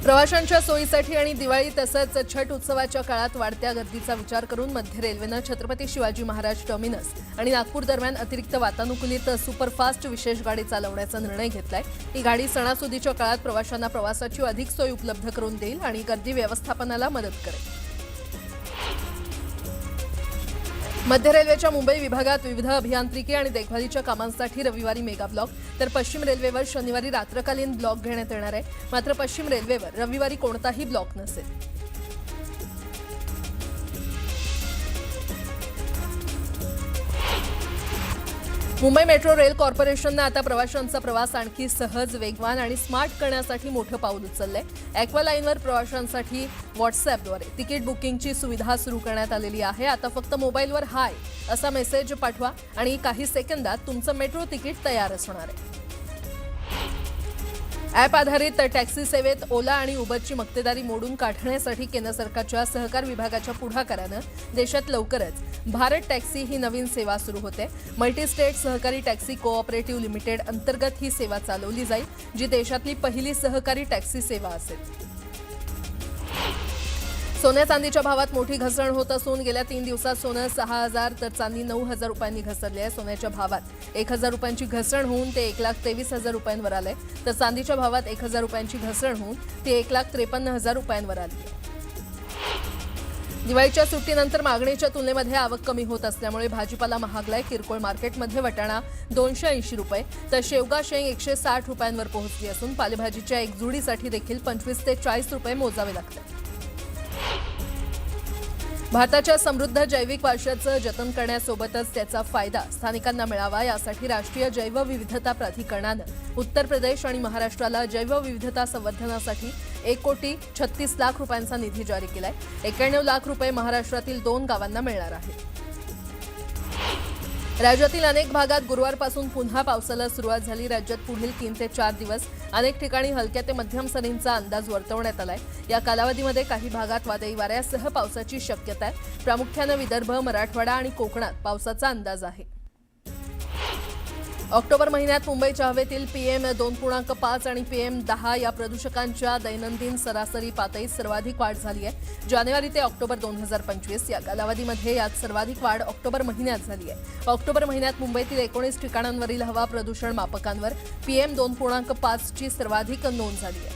प्रवाशांच्या सोयीसाठी आणि दिवाळी तसंच छठ उत्सवाच्या काळात वाढत्या गर्दीचा विचार करून मध्य रेल्वेनं छत्रपती शिवाजी महाराज टर्मिनस आणि नागपूर दरम्यान अतिरिक्त वातानुकूलित सुपरफास्ट विशेष गाडी चालवण्याचा निर्णय घेतलाय। ही गाडी सणासुदीच्या काळात प्रवाशांना प्रवासाची अधिक सोय उपलब्ध करून देईल आणि गर्दी व्यवस्थापनाला मदत करेल। मध्य रेल्वेच्या मुंबई विभागात विविध अभियांत्रिकी आणि देखभालीच्या कामांसाठी रविवारी मेगा ब्लॉक तर पश्चिम रेल्वेवर शनिवारी रात्रकालीन ब्लॉक घेण्यात येणार आहे। मात्र पश्चिम रेल्वेवर रविवारी कोणताही ब्लॉक नसेल। मुंबई मेट्रो रेल कॉर्पोरेशनने आता प्रवाशांचा प्रवास आणखी सहज, वेगवान आणि स्मार्ट करण्यासाठी मोठं पाऊल उचललंय। ॲक्वा लाईनवर प्रवाशांसाठी व्हॉट्सॲपद्वारे तिकीट बुकिंगची सुविधा सुरू करण्यात आलेली आहे। आता फक्त मोबाईलवर हाय असा मेसेज पाठवा आणि काही सेकंदात तुमचं मेट्रो तिकीट तयार असणार आहे। ॲप आधारित टॅक्सी सेवेत ओला आणि उबरची मक्तेदारी मोडून काढण्यासाठी केंद्र सरकारच्या सहकार विभागाच्या पुढाकारानं देशात लवकरच भारत टॅक्सी ही नवीन सेवा सुरू होते। मल्टी स्टेट सहकारी टॅक्सी कोऑपरेटिव्ह लिमिटेड अंतर्गत ही सेवा चालवली जाईल, जी देशातली पहिली सहकारी टॅक्सी सेवा असेल। सोन्या चांदीच्या भावात मोठी घसरण होत असून गेल्या 3 दिवसात सोनं 6,000 तर चांदी 9,000 रुपयांनी घसरली आहे। सोन्याच्या भावात 1,000 रुपयांची घसरण होऊन ते 1,23,000 रुपयांवर आले, तर चांदीच्या भावात 1,000 रुपयांची घसरण होऊन ते 1,53,000 रुपयांवर आली आहे। दिवाळीच्या सुट्टीनंतर मागणीच्या तुलनेमध्ये आवक कमी होत असल्यामुळे भाजीपाला महागलाय। किरकोळ मार्केटमध्ये वटाणा 280 रुपये तर शेवगा शेंग 160 रुपयांवर पोहोचली असून पालेभाजीच्या एक जुडीसाठी देखील 25 ते 40 रुपये मोजावे लागतात। भारताच्या समृद्ध जैविक वारशाचं जतन करण्यासोबतच त्याचा फायदा स्थानिकांना मिळावा यासाठी राष्ट्रीय जैवविविधता प्राधिकरणानं उत्तर प्रदेश आणि महाराष्ट्राला जैवविविधता संवर्धनासाठी 1,36 लाख रुपयांचा निधी जारी केलाय। 91 लाख रुपये महाराष्ट्रातील 2 गावांना मिळणार आहेत। राज्यातील अनेक भागात गुरुवारपासून पुन्हा पावसाला सुरुवात झाली। राज्यात पुढील 3 ते 4 दिवस अनेक ठिकाणी हलक्या ते मध्यम सरींचा अंदाज वर्तवण्यात आलाय। या कालावधीमध्ये काही भागात वादळी वाऱ्यासह पावसाची शक्यता आहे। प्रामुख्याने विदर्भ, मराठवाडा आणि कोकणात पावसाचा अंदाज आहे। ऑक्टोबर महिन्यात मुंबईच्या हवेतील PM 2.5 आणि PM 10 या प्रदूषकांच्या दैनंदिन सरासरी पातळीत सर्वाधिक वाढ झाली आहे। जानेवारी ते ऑक्टोबर 2025 या कालावधीमध्ये यात सर्वाधिक वाढ ऑक्टोबर महिन्यात झाली आहे। ऑक्टोबर महिन्यात मुंबईतील 19 ठिकाणांवरील हवा प्रदूषण मापकांवर PM 2.5 ची सर्वाधिक नोंद झाली आहे।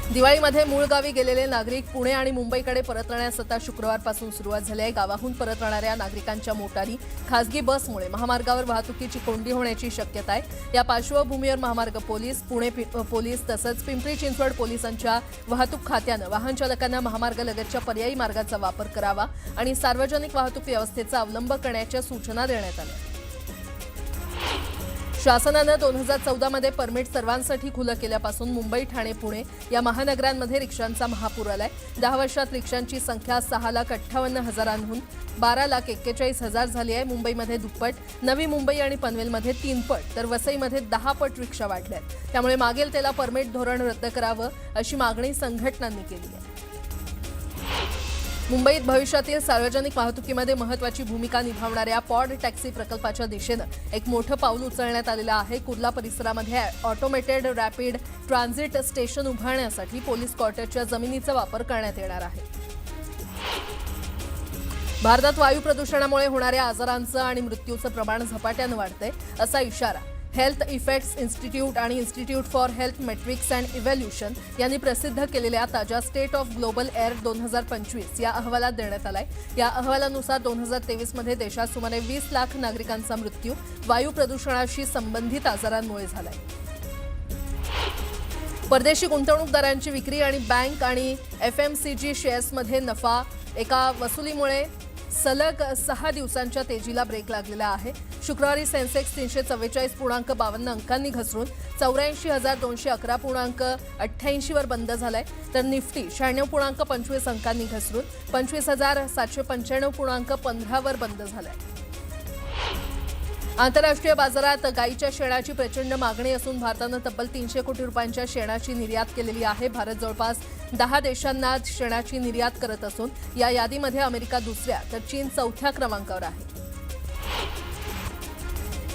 दिवाळीमध्ये मूळ गावी गेलेले नागरिक पुणे आणि मुंबईकडे परतण्यास आता शुक्रवारपासून सुरुवात झाली आहे। गावाहून परतणाऱ्या नागरिकांच्या मोटारी, खासगी बसमुळे महामार्गावर वाहतुकीची कोंडी होण्याची शक्यता आहे। या पार्श्वभूमीवर महामार्ग पोलीस, पुणे पोलीस तसंच पिंपरी चिंचवड पोलिसांच्या वाहतूक खात्यानं वाहन चालकांना महामार्गालगतच्या पर्यायी मार्गाचा वापर करावा आणि सार्वजनिक वाहतूक व्यवस्थेचा अवलंब करण्याच्या सूचना देण्यात आल्या। शासनानं 2014 मध्ये परमिट सर्वांसाठी खुलं केल्यापासून मुंबई, ठाणे, पुणे या महानगरांमध्ये रिक्षांचा महापूर आलाय। 10 वर्षात रिक्षांची संख्या 6,58,000हून 12,41,000 झाली आहे। मुंबईमध्ये दुप्पट, नवी मुंबई आणि पनवेलमध्ये 3 पट तर वसईमध्ये 10 पट रिक्षा वाढल्यात। त्यामुळे मागेल त्याला परमिट धोरण रद्द करावं अशी मागणी संघटनांनी केली आहे। मुंबईत भविष्यातील सार्वजनिक वाहतुकीमध्ये महत्त्वाची भूमिका निभावणाऱ्या पॉड टॅक्सी प्रकल्पाच्या दिशेनं एक मोठं पाऊल उचलण्यात आलेलं आहे। कुर्ला परिसरामध्ये ऑटोमेटेड रॅपिड ट्रान्झिट स्टेशन उभारण्यासाठी पोलीस क्वार्टरच्या जमिनीचा वापर करण्यात येणार आहे। भारतात वायू प्रदूषणामुळे होणाऱ्या आजारांचं आणि मृत्यूचं प्रमाण झपाट्यानं वाढतंय असा इशारा हेल्थ इफेक्ट्स इन्स्टिट्यूट आणि institute for health matrix and evaluation यांनी प्रसिद्ध केलेल्या ताज्या स्टेट ऑफ ग्लोबल एअर 2025 या अहवालात देण्यात आलाय। या अहवालानुसार 2023 मध्ये देशात सुमारे 20 लाख नागरिकांचा मृत्यू वायू प्रदूषणाशी संबंधित आजारांमुळे झालाय। परदेशी गुंतवणूकदारांची विक्री आणि बँक आणि FMCG शेअर्समध्ये नफा एका वसुलीमुळे सलग 6 दिवसांच्या तेजीला ब्रेक लागलेला आहे। शुक्रवारी सेन्सेक्स 344.52 अंकांनी घसरून 84,211.88 वर बंद झालाय, तर निफ्टी 96.25 अंकांनी घसरून 25,795.15 वर बंद झालाय। आंतरराष्ट्रीय बाजारात गाईच्या शेणाची प्रचंड मागणी असून भारतानं तब्बल 300 कोटी रुपयांच्या शेणाची निर्यात केलेली आहे। भारत जवळपास 10 देशांना शेणाची निर्यात करत असून या यादीमध्ये अमेरिका दुसऱ्या तर चीन चौथ्या क्रमांकावर आहे।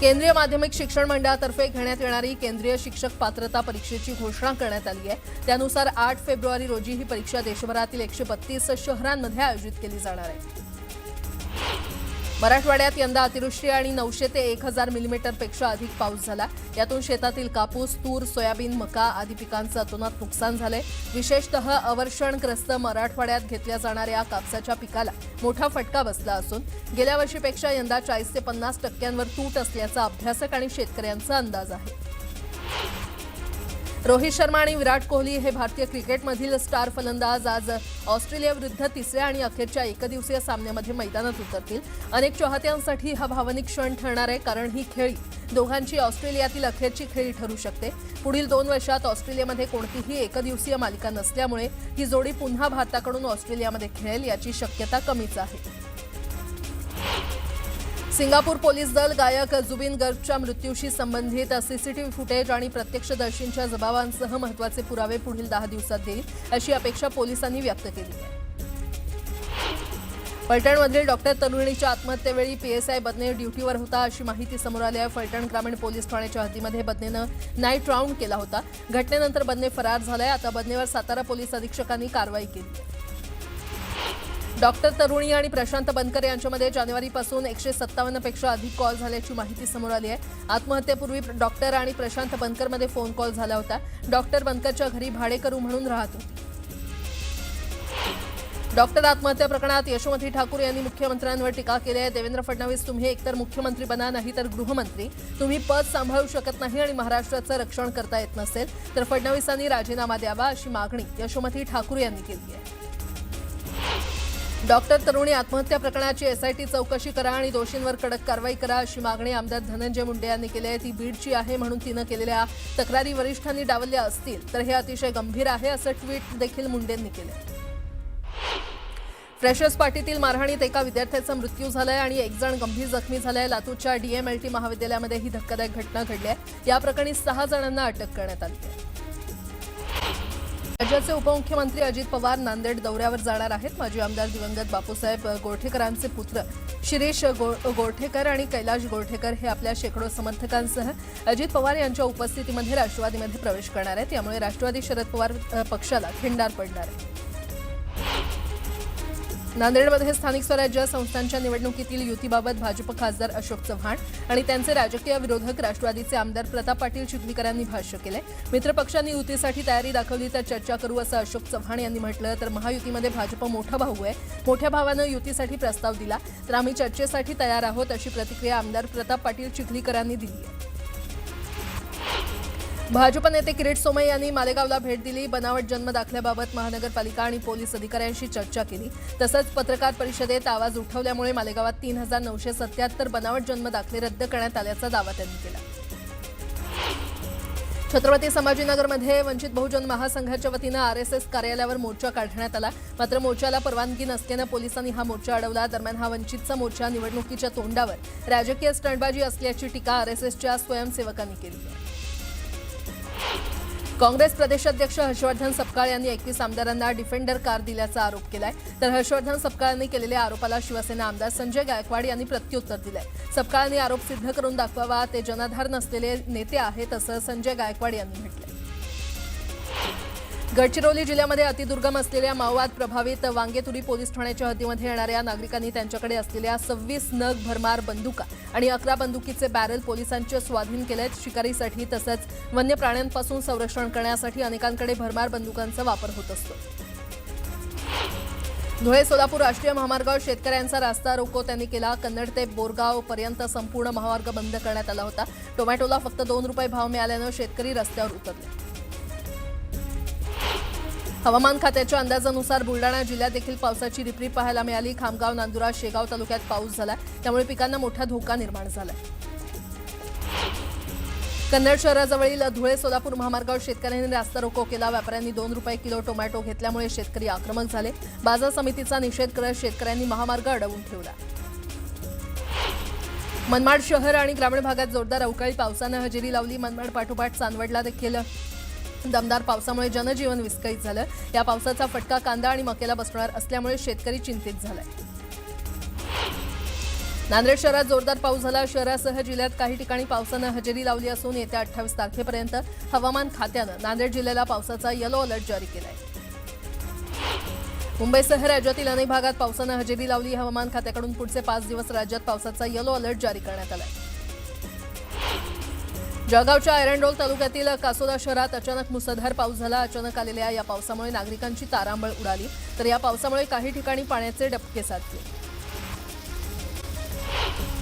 केंद्रीय माध्यमिक शिक्षण मंडळातर्फे घेण्यात येणारी केंद्रीय शिक्षक पात्रता परीक्षेची घोषणा करण्यात आली आहे। त्यानुसार 8 फेब्रुवारी रोजी ही परीक्षा देशभरातील 132 शहरांमध्ये आयोजित केली जाणार आहे। मराठवाड्यात यंदा अतिवृष्टी आणि 900 ते 1000 मिलीमीटरपेक्षा अधिक पाऊस झाला। यातून शेतातील कापूस, तूर, सोयाबीन, मका आदी पिकांचं अतोनात नुकसान झालंय। विशेषतः अवर्षणग्रस्त मराठवाड्यात घेतल्या जाणाऱ्या कापसाच्या पिकाला मोठा फटका बसला असून गेल्या वर्षीपेक्षा यंदा 40 ते 50% तूट असल्याचा अभ्यासक आणि शेतकऱ्यांचा अंदाज आहे। रोहित शर्मा आणि विराट कोहली हे भारतीय क्रिकेटमधील स्टार फलंदाज आज ऑस्ट्रेलियाविरुद्ध तिसऱ्या आणि अखेरच्या एकदिवसीय सामन्यामध्ये मैदानात उतरतील। अनेक चाहत्यांसाठी हा भावनिक क्षण ठरणार आहे, कारण ही खेळी दोघांची ऑस्ट्रेलियातील अखेरची खेळी ठरू शकते। पुढील 2 वर्षात ऑस्ट्रेलियामध्ये कोणतीही एकदिवसीय मालिका नसल्यामुळे ही जोडी पुन्हा भारताकडून ऑस्ट्रेलियामध्ये खेळेल याची शक्यता कमीच आहे। सिंगापूर पोलीस दल गायक जुबिन गर्गच्या मृत्यूशी संबंधित सीसीटीव्ही फुटेज आणि प्रत्यक्षदर्शींच्या जबाबांसह महत्त्वाचे पुरावे पुढील 10 दिवसात देईल अशी अपेक्षा पोलिसांनी व्यक्त केली आहे। फलटणमधील डॉक्टर तरुणीच्या आत्महत्येवेळी पीएसआय बदने ड्युटीवर होता अशी माहिती समोर आली आहे। फलटण ग्रामीण पोलीस ठाण्याच्या हद्दीमध्ये बदनेनं नाईट राऊंड केला होता। घटनेनंतर बदने फरार झालाय। आता बदनेवर सातारा पोलीस अधीक्षकांनी कारवाई केली। डॉक्टर तरुणी आणि प्रशांत बनकर यांच्यामध्ये जानेवारीपासून 157 पेक्षा अधिक कॉल झाल्याची माहिती समोर आली आहे। आत्महत्येपूर्वी डॉक्टर आणि प्रशांत बनकरमध्ये फोन कॉल झाला होता। डॉक्टर बनकरच्या घरी भाडेकरू म्हणून राहत होती। डॉक्टर आत्महत्या प्रकरणात यशोमती ठाकूर यांनी मुख्यमंत्र्यांवर टीका केली आहे। देवेंद्र फडणवीस, तुम्ही एकतर मुख्यमंत्री बना नाही तर गृहमंत्री, तुम्ही पद सांभाळू शकत नाही आणि महाराष्ट्राचं रक्षण करता येत नसेल तर फडणवीसांनी राजीनामा द्यावा अशी मागणी यशोमती ठाकूर यांनी केली आहे। डॉक्टर तरुणी आत्महत्या प्रकरणाची एसआयटी चौकशी करा आणि दोषींवर कडक कारवाई करा अशी मागणी आमदार धनंजय मुंडे यांनी केली आहे। ती बीडची आहे म्हणून तिनं केलेल्या तक्रारी वरिष्ठांनी डावलल्या असतील तर हे अतिशय गंभीर आहे असं ट्विट देखील मुंडेंनी केलं। फ्रेशर्स पार्टीतील मारहाणीत एका विद्यार्थ्याचा मृत्यू झालाय आणि 1 जण गंभीर जखमी झालाय। लातूरच्या डीएमएलटी महाविद्यालयामध्ये ही धक्कादायक घटना घडली आहे। या प्रकरणी 6 जणांना अटक करण्यात आली आहे। राज्याचे उपमुख्यमंत्री अजित पवार नांदेड दौऱ्यावर जाणार आहेत। माजी आमदार दिवंगत बापूसाहेब गोरठेकरांचे पुत्र शिरीष गोरठेकर आणि कैलाश गोरठेकर हे आपल्या शेकडो समर्थकांसह अजित पवार यांच्या उपस्थितीमध्ये राष्ट्रवादीमध्ये प्रवेश करणार आहेत। त्यामुळे राष्ट्रवादी शरद पवार पक्षाला खिंडार पडणार आहे। नांदेडमध्ये स्थानिक स्वराज्य संस्थांच्या निवडणुकीतील युतीबाबत भाजप खासदार अशोक चव्हाण आणि त्यांचे राजकीय विरोधक राष्ट्रवादीचे आमदार प्रताप पाटील चिखलीकरांनी भाष्य केले। मित्रपक्षांनी युतीसाठी तयारी दाखवली तर चर्चा करू असं अशोक चव्हाण यांनी म्हटलं। तर महायुतीमध्ये भाजप मोठा भाऊ आहे, मोठ्या भावानं युतीसाठी प्रस्ताव दिला तर आम्ही चर्चेसाठी तयार आहोत अशी प्रतिक्रिया आमदार प्रताप पाटील चिखलीकरांनी दिली आहे। भाजप नेते किरीट सोमय्या यांनी मालेगावला भेट दिली। बनावट जन्म दाखल्याबाबत महानगरपालिका आणि पोलीस अधिकाऱ्यांशी चर्चा केली। तसंच पत्रकार परिषदेत आवाज उठवल्यामुळे मालेगावात 3977 बनावट जन्म दाखले रद्द करण्यात आल्याचा दावा त्यांनी केला। छत्रपती संभाजीनगरमध्ये वंचित बहुजन महासंघाच्या वतीनं आरएसएस कार्यालयावर मोर्चा काढण्यात आला। मात्र मोर्चाला परवानगी नसल्यानं पोलिसांनी हा मोर्चा अडवला। दरम्यान हा वंचितचा मोर्चा निवडणुकीच्या तोंडावर राजकीय स्टंटबाजी असल्याची टीका आरएसएसच्या स्वयंसेवकांनी केली आहे। काँग्रेस प्रदेशाध्यक्ष हर्षवर्धन सपकाळ यांनी 21 आमदारांना डिफेंडर कार दिल्याचा आरोप केलाय। तर हर्षवर्धन सपकाळांनी केलेल्या आरोपाला शिवसेना आमदार संजय गायकवाड यांनी प्रत्युत्तर दिलंय। सपकाळांनी आरोप सिद्ध करून दाखवावा, ते जनाधार नसलेले नेते आहेत असं संजय गायकवाड यांनी म्हटलंय। गडचिरोली जिल्ह्यामध्ये अतिदुर्गम असलेल्या माओवाद प्रभावित वांगेतुरी पोलीस ठाण्याच्या हद्दीमध्ये येणाऱ्या नागरिकांनी त्यांच्याकडे असलेल्या 26 नग भरमार बंदुका आणि 11 बंदुकीचे बॅरल पोलिसांच्या स्वाधीन केलेत। शिकारीसाठी तसंच वन्य प्राण्यांपासून संरक्षण करण्यासाठी अनेकांकडे भरमार बंदुकांचा वापर होत असतो। धुळे सोलापूर राष्ट्रीय महामार्गावर शेतकऱ्यांचा रास्ता रोको त्यांनी केला। कन्नड ते बोरगाव पर्यंत संपूर्ण महामार्ग बंद करण्यात आला होता। टोमॅटोला फक्त 2 रुपये भाव मिळाल्यानं शेतकरी रस्त्यावर उतरले। हवामान खात्याच्या अंदाजानुसार बुलडाणा जिल्ह्यात देखील पावसाची रिपरिप पाहायला मिळाली। खामगाव, नांदुरा, शेगाव तालुक्यात पाऊस झाला, त्यामुळे पिकांना मोठा धोका निर्माण झाला। कन्नड शहराजवळील धुळे सोलापूर महामार्गावर शेतकऱ्यांनी रास्ता रोको केला। व्यापाऱ्यांनी 2 रुपये किलो टोमॅटो घेतल्यामुळे शेतकरी आक्रमक झाले। बाजार समितीचा निषेध करत शेतकऱ्यांनी महामार्ग अडवून ठेवला। मनमाड शहर आणि ग्रामीण भागात जोरदार अवकाळी पावसानं हजेरी लावली। मनमाड पाठोपाठ चांदवडला देखील दमदार पावसामुळे जनजीवन विस्कळीत झालं। या पावसाचा फटका कांदा आणि मक्याला बसणार असल्यामुळे शेतकरी चिंतित झालाय। नांदेड शहरात जोरदार पाऊस झाला। शहरासह जिल्ह्यात काही ठिकाणी पावसानं हजेरी लावली असून येत्या 28 तारखेपर्यंत हवामान खात्यानं नांदेड जिल्ह्याला पावसाचा येलो अलर्ट जारी केलाय। मुंबईसह राज्यातील अनेक भागात पावसानं हजेरी लावली। हवामान खात्याकडून पुढचे 5 दिवस राज्यात पावसाचा येलो अलर्ट जारी करण्यात आलाय। जळगावच्या एरंडोल तालुक्यातील कासोदा शहरात अचानक मुसळधार पाऊस झाला। अचानक आलेल्या या पावसामुळे नागरिकांची तारांबळ उडाली, तर या पावसामुळे काही ठिकाणी पाण्याचे डबके साचले।